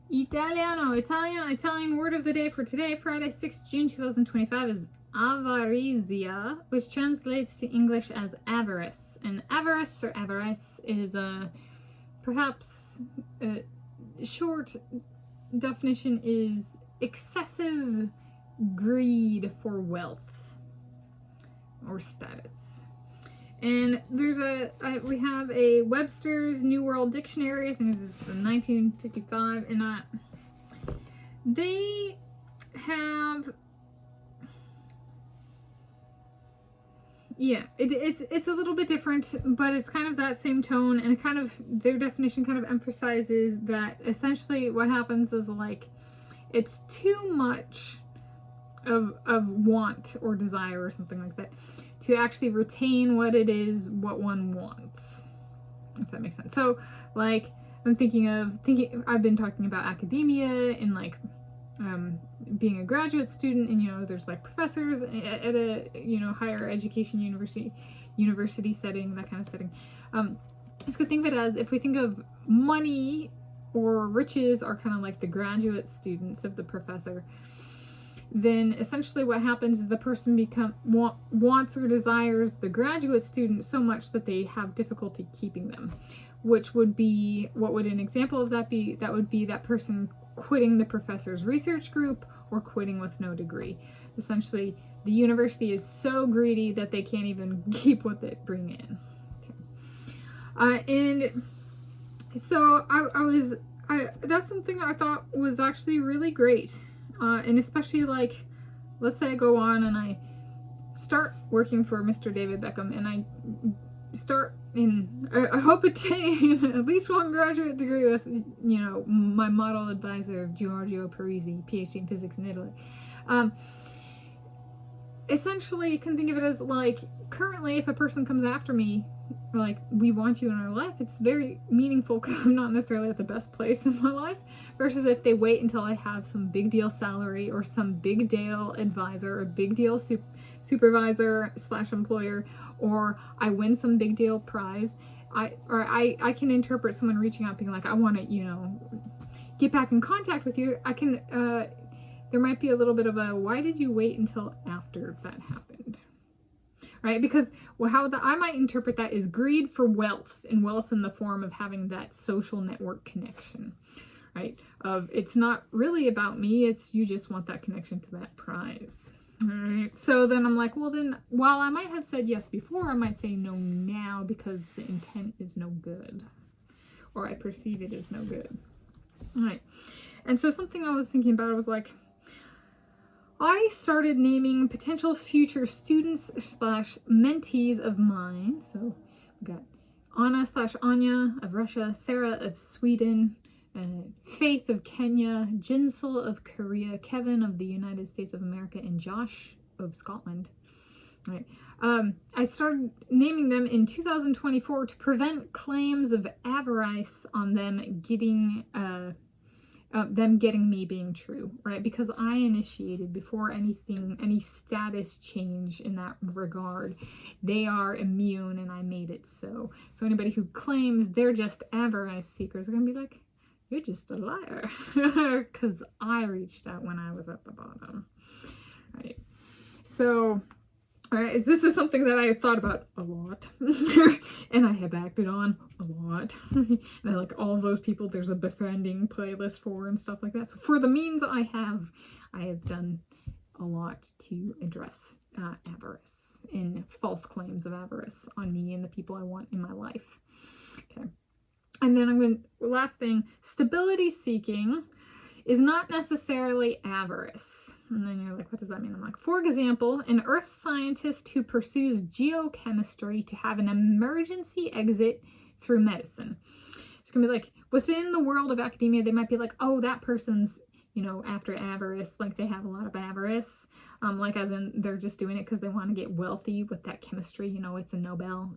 Italian word of the day for today, Friday, 6th June 2025, is Avarizia, which translates to English as avarice. And avarice or avarice is perhaps a short definition is excessive greed for wealth or status. And there's we have a Webster's New World Dictionary. I think this is 1955, and they have, yeah, it's a little bit different, but it's kind of that same tone, and it kind of, their definition kind of emphasizes that essentially what happens is, like, it's too much of want or desire or something like that to actually retain what it is, what one wants, if that makes sense. So, like, I'm thinking, I've been talking about academia and, like, being a graduate student, and, you know, there's, like, professors at a, you know, higher education university setting, that kind of setting. Just could think of it as, if we think of money or riches are kind of like the graduate students of the professor, then essentially what happens is the person wants or desires the graduate student so much that they have difficulty keeping them, which would be, what would an example of that be? That would be that person quitting the professor's research group or quitting with no degree. Essentially, the university is so greedy that they can't even keep what they bring in. Okay. And so that's something I thought was actually really great. And especially, like, let's say I go on and I start working for Mr. David Beckham, and I start I hope attain at least one graduate degree with, you know, my model advisor, Giorgio Parisi, PhD in physics in Italy. Essentially, you can think of it as, like, currently if a person comes after me, like, we want you in our life, it's very meaningful because I'm not necessarily at the best place in my life, versus if they wait until I have some big deal salary or some big deal advisor or big deal supervisor / employer, or I win some big deal prize. I can interpret someone reaching out being like, I want to, you know, get back in contact with you. I can, there might be a little bit of a, why did you wait until after that happened? Right? Because, well, I might interpret that is greed for wealth, and wealth in the form of having that social network connection, right? Of, it's not really about me, it's you just want that connection to that prize. All right. So then I'm like, well, then, while I might have said yes before, I might say no now because the intent is no good, or I perceive it as no good. All right. And so something I was thinking about, I was like, I started naming potential future students / mentees of mine. So we got Anna / Anya of Russia, Sarah of Sweden, Faith of Kenya, Jinsel of Korea, Kevin of the United States of America, and Josh of Scotland. All right. I started naming them in 2024 to prevent claims of avarice on them getting me being true, right? Because I initiated before any status change in that regard. They are immune, and I made it so. So anybody who claims they're just avarice seekers are going to be like, you're just a liar, because I reached out when I was at the bottom, right? So, all right, this is something that I have thought about a lot, and I have acted on a lot. And I, like, all those people, there's a befriending playlist for and stuff like that. So for the means I have done a lot to address avarice and false claims of avarice on me and the people I want in my life. Okay. And then last thing, stability seeking is not necessarily avarice. And then you're like, what does that mean? I'm like, for example, an earth scientist who pursues geochemistry to have an emergency exit through medicine. It's going to be like, within the world of academia, they might be like, oh, that person's, you know, after avarice, like they have a lot of avarice. Like, as in they're just doing it because they want to get wealthy with that chemistry, you know, it's a Nobel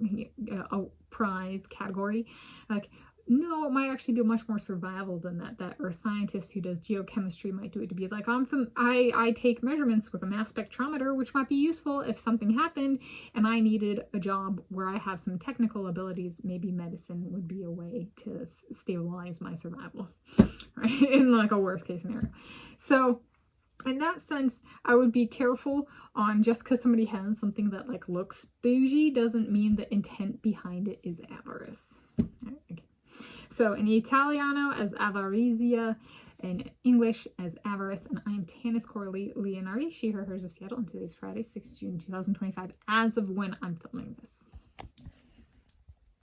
Prize category. Like, no, it might actually be much more survival than that. That or a scientist who does geochemistry might do it to be like, I take measurements with a mass spectrometer, which might be useful if something happened and I needed a job where I have some technical abilities. Maybe medicine would be a way to stabilize my survival, right? In like a worst case scenario. So in that sense, I would be careful on just because somebody has something that like looks bougie doesn't mean the intent behind it is avarice. Okay. So in Italiano as Avarizia, in English as avarice, and I am Tanis Coralee Leonhardi, she, her, hers of Seattle, and today's Friday, 6 June 2025, as of when I'm filming this.